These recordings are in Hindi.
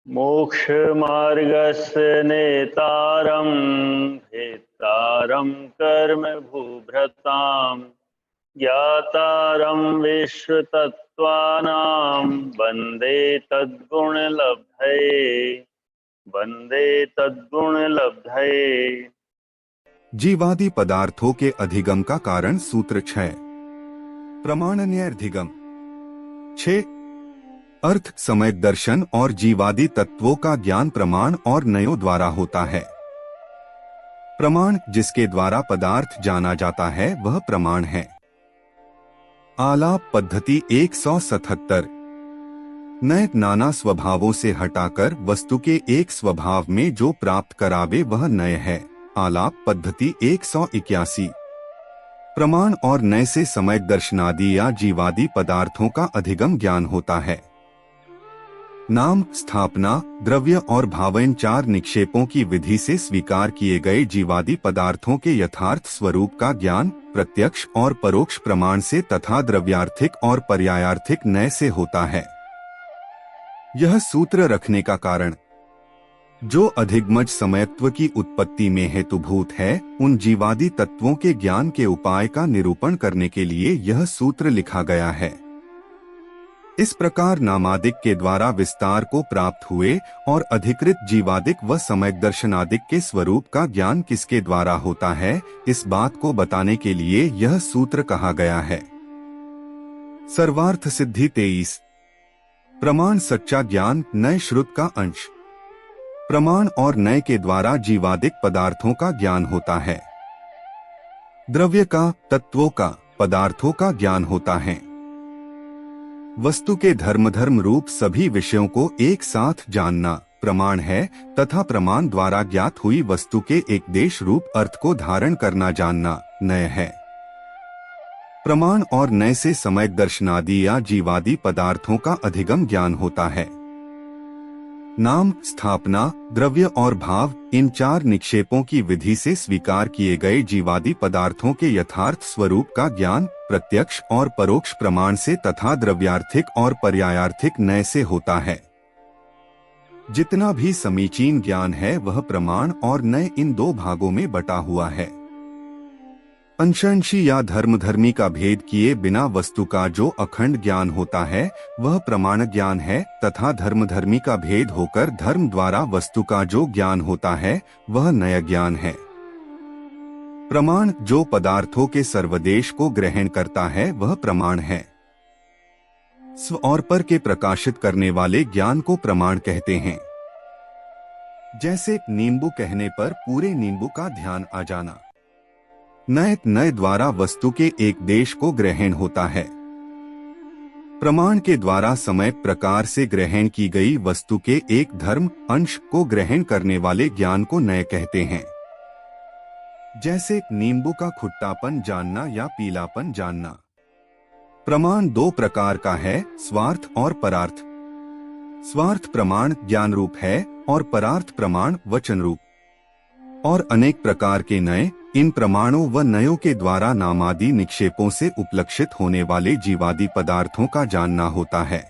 मोक्षमार्गस्य नेतारं भेत्तारं कर्म भूभृतां ज्ञातारं विश्वतत्त्वानां वन्दे तद्गुणलब्धये। जीवादि पदार्थों के अधिगम का कारण सूत्र 6। प्रमाणन्याधिगम 6। अर्थ समय दर्शन और जीवादि तत्वों का ज्ञान प्रमाण और नयों द्वारा होता है। प्रमाण जिसके द्वारा पदार्थ जाना जाता है वह प्रमाण है। आलाप पद्धति 177। नए नाना स्वभावों से हटाकर वस्तु के एक स्वभाव में जो प्राप्त करावे वह नय है। आलाप पद्धति 181। प्रमाण और नय से समय दर्शनादि या जीवादि पदार्थों का अधिगम ज्ञान होता है। नाम, स्थापना, द्रव्य और भाव इन 4 निक्षेपों की विधि से स्वीकार किए गए जीवादि पदार्थों के यथार्थ स्वरूप का ज्ञान प्रत्यक्ष और परोक्ष प्रमाण से तथा द्रव्यार्थिक और पर्यायार्थिक नय से होता है। यह सूत्र रखने का कारण जो अधिगमज समयत्व की उत्पत्ति में हेतुभूत है, उन जीवादि तत्वों के ज्ञान के उपाय का निरूपण करने के लिए यह सूत्र लिखा गया है। इस प्रकार नामादिक के द्वारा विस्तार को प्राप्त हुए और अधिकृत जीवादिक व समय दर्शनादिक के स्वरूप का ज्ञान किसके द्वारा होता है, इस बात को बताने के लिए यह सूत्र कहा गया है। सर्वार्थ सिद्धि 23। प्रमाण सच्चा ज्ञान, नय श्रुत का अंश। प्रमाण और नय के द्वारा जीवादिक पदार्थों का ज्ञान होता है। द्रव्य का, तत्वों का, पदार्थों का ज्ञान होता है। वस्तु के धर्म रूप सभी विषयों को एक साथ जानना प्रमाण है तथा प्रमाण द्वारा ज्ञात हुई वस्तु के एक देश रूप अर्थ को धारण करना जानना नय है। प्रमाण और नय से समय दर्शनादि या जीवादि पदार्थों का अधिगम ज्ञान होता है। नाम, स्थापना, द्रव्य और भाव इन 4 निक्षेपों की विधि से स्वीकार किए गए जीवादि पदार्थों के यथार्थ स्वरूप का ज्ञान प्रत्यक्ष और परोक्ष प्रमाण से तथा द्रव्यार्थिक और पर्यायार्थिक नय से होता है। जितना भी समीचीन ज्ञान है वह प्रमाण और नय इन 2 भागों में बटा हुआ है। अंशांशी या धर्मी का भेद किए बिना वस्तु का जो अखंड ज्ञान होता है वह प्रमाण ज्ञान है तथा धर्मी का भेद होकर धर्म द्वारा वस्तु का जो ज्ञान होता है वह नय ज्ञान है। प्रमाण जो पदार्थों के सर्वदेश को ग्रहण करता है वह प्रमाण है। स्व और पर के प्रकाशित करने वाले ज्ञान को प्रमाण कहते हैं। जैसे नींबू कहने पर पूरे नींबू का ध्यान आ जाना। नय द्वारा वस्तु के एक देश को ग्रहण होता है। प्रमाण के द्वारा समय प्रकार से ग्रहण की गई वस्तु के एक धर्म अंश को ग्रहण करने वाले ज्ञान को नय कहते हैं। जैसे नींबू का खट्टापन जानना या पीलापन जानना। प्रमाण 2 प्रकार का है, स्वार्थ और परार्थ। स्वार्थ प्रमाण ज्ञान रूप है और परार्थ प्रमाण वचन रूप। और अनेक प्रकार के नय इन प्रमाणों व नयों के द्वारा नामादि निक्षेपों से उपलक्षित होने वाले जीवादि पदार्थों का जानना होता है।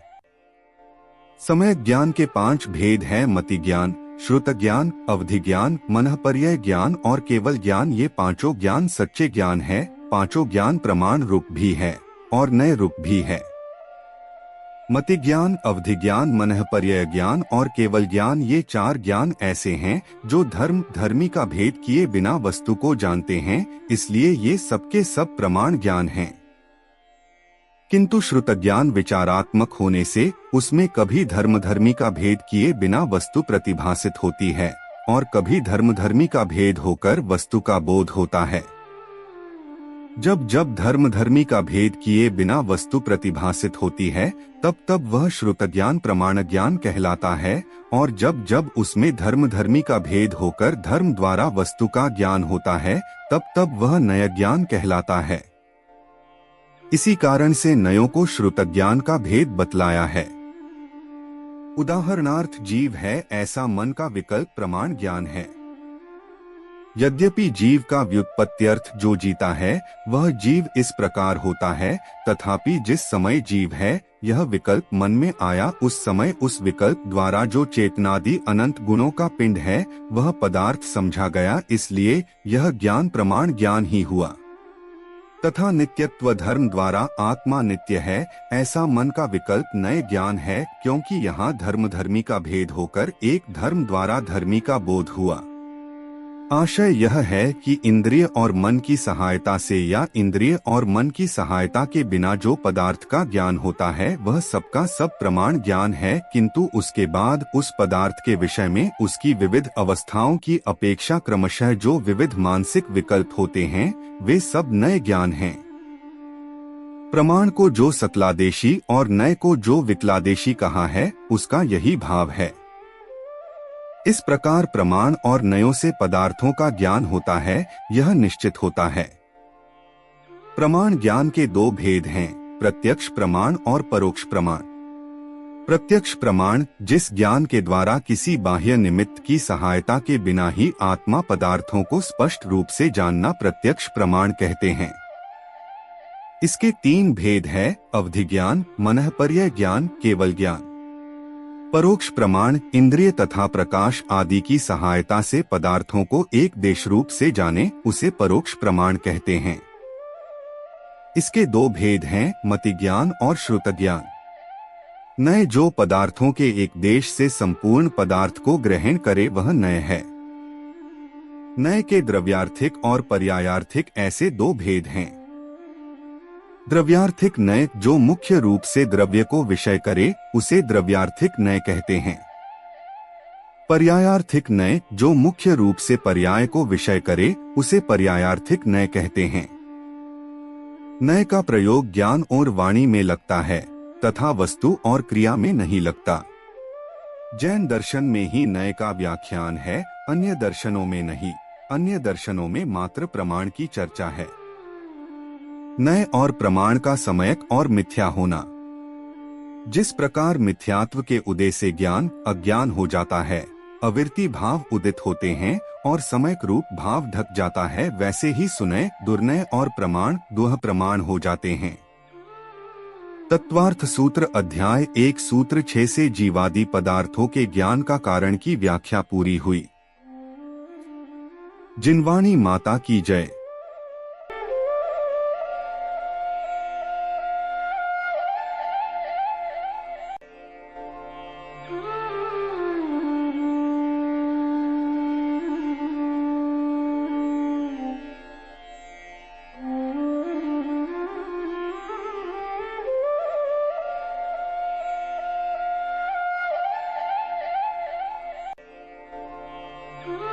समय ज्ञान के 5 भेद हैं, मति ज्ञान, श्रुत ज्ञान, अवधि ज्ञान, मनःपर्यय ज्ञान और केवल ज्ञान। ये 5 ज्ञान सच्चे ज्ञान है। 5 ज्ञान प्रमाण रूप भी है और नय रूप भी है। मति ज्ञान, अवधि ज्ञान, मनःपर्यय ज्ञान और केवल ज्ञान, ये 4 ज्ञान ऐसे हैं जो धर्मी का भेद किए बिना वस्तु को जानते हैं, इसलिए ये सबके सब प्रमाण ज्ञान हैं। किंतु श्रुत ज्ञान विचारात्मक होने से उसमें कभी धर्मी का भेद किए बिना वस्तु प्रतिभासित होती है और कभी धर्मी का भेद होकर वस्तु का बोध होता है। जब धर्मी का भेद किए बिना वस्तु प्रतिभासित होती है तब वह श्रुत ज्ञान प्रमाण ज्ञान कहलाता है और जब उसमें धर्मी का भेद होकर धर्म द्वारा वस्तु का ज्ञान होता है तब वह नय ज्ञान कहलाता है। इसी कारण से नयों को श्रुत ज्ञान का भेद बतलाया है। उदाहरणार्थ जीव है ऐसा मन का विकल्प प्रमाण ज्ञान है। यद्यपि जीव का व्युत्पत्त्यर्थ जो जीता है वह जीव इस प्रकार होता है, तथापि जिस समय जीव है यह विकल्प मन में आया उस समय उस विकल्प द्वारा जो चेतनादि अनंत गुणों का पिंड है वह पदार्थ समझा गया, इसलिए यह ज्ञान प्रमाण ज्ञान ही हुआ। तथा नित्यत्व धर्म द्वारा आत्मा नित्य है, ऐसा मन का विकल्प नए ज्ञान है, क्योंकि यहाँ धर्म धर्मी का भेद होकर एक धर्म द्वारा धर्मी का बोध हुआ। आशय यह है कि इंद्रिय और मन की सहायता से या इंद्रिय और मन की सहायता के बिना जो पदार्थ का ज्ञान होता है वह सबका सब प्रमाण ज्ञान है, किंतु उसके बाद उस पदार्थ के विषय में उसकी विविध अवस्थाओं की अपेक्षा क्रमशः जो विविध मानसिक विकल्प होते हैं वे सब नए ज्ञान हैं। प्रमाण को जो सकलादेशी और नए को जो विकलादेशी कहा है उसका यही भाव है। इस प्रकार प्रमाण और नयों से पदार्थों का ज्ञान होता है, यह निश्चित होता है। प्रमाण ज्ञान के दो भेद हैं, प्रत्यक्ष प्रमाण और परोक्ष प्रमाण। प्रत्यक्ष प्रमाण जिस ज्ञान के द्वारा किसी बाह्य निमित्त की सहायता के बिना ही आत्मा पदार्थों को स्पष्ट रूप से जानना प्रत्यक्ष प्रमाण कहते हैं। इसके तीन भेद है, अवधि ज्ञान, मनःपर्यय ज्ञान, केवल ज्ञान। परोक्ष प्रमाण इंद्रिय तथा प्रकाश आदि की सहायता से पदार्थों को एक देश रूप से जाने, उसे परोक्ष प्रमाण कहते हैं। इसके दो भेद हैं, मति ज्ञान और श्रुत ज्ञान। नए जो पदार्थों के एक देश से संपूर्ण पदार्थ को ग्रहण करे वह नए है। नए के द्रव्यार्थिक और पर्यायार्थिक ऐसे दो भेद हैं। द्रव्यार्थिक नय जो मुख्य रूप से द्रव्य को विषय करे उसे द्रव्यार्थिक नय कहते हैं। पर्यायार्थिक नय जो मुख्य रूप से पर्याय को विषय करे उसे पर्यायार्थिक नय कहते हैं। नय का प्रयोग ज्ञान और वाणी में लगता है तथा वस्तु और क्रिया में नहीं लगता। जैन दर्शन में ही नय का व्याख्यान है, अन्य दर्शनों में नहीं। अन्य दर्शनों में मात्र प्रमाण की चर्चा है। नय और प्रमाण का समयक और मिथ्या होना। जिस प्रकार मिथ्यात्व के उदय से ज्ञान अज्ञान हो जाता है, अविरति भाव उदित होते हैं और समयक रूप भाव ढक जाता है, वैसे ही सुनय, दुर्नय और प्रमाण दुह प्रमाण हो जाते हैं। तत्वार्थ सूत्र अध्याय 1 सूत्र 6 से जीवादि पदार्थों के ज्ञान का कारण की व्याख्या पूरी हुई। जिनवाणी माता की जय। Mm-hmm.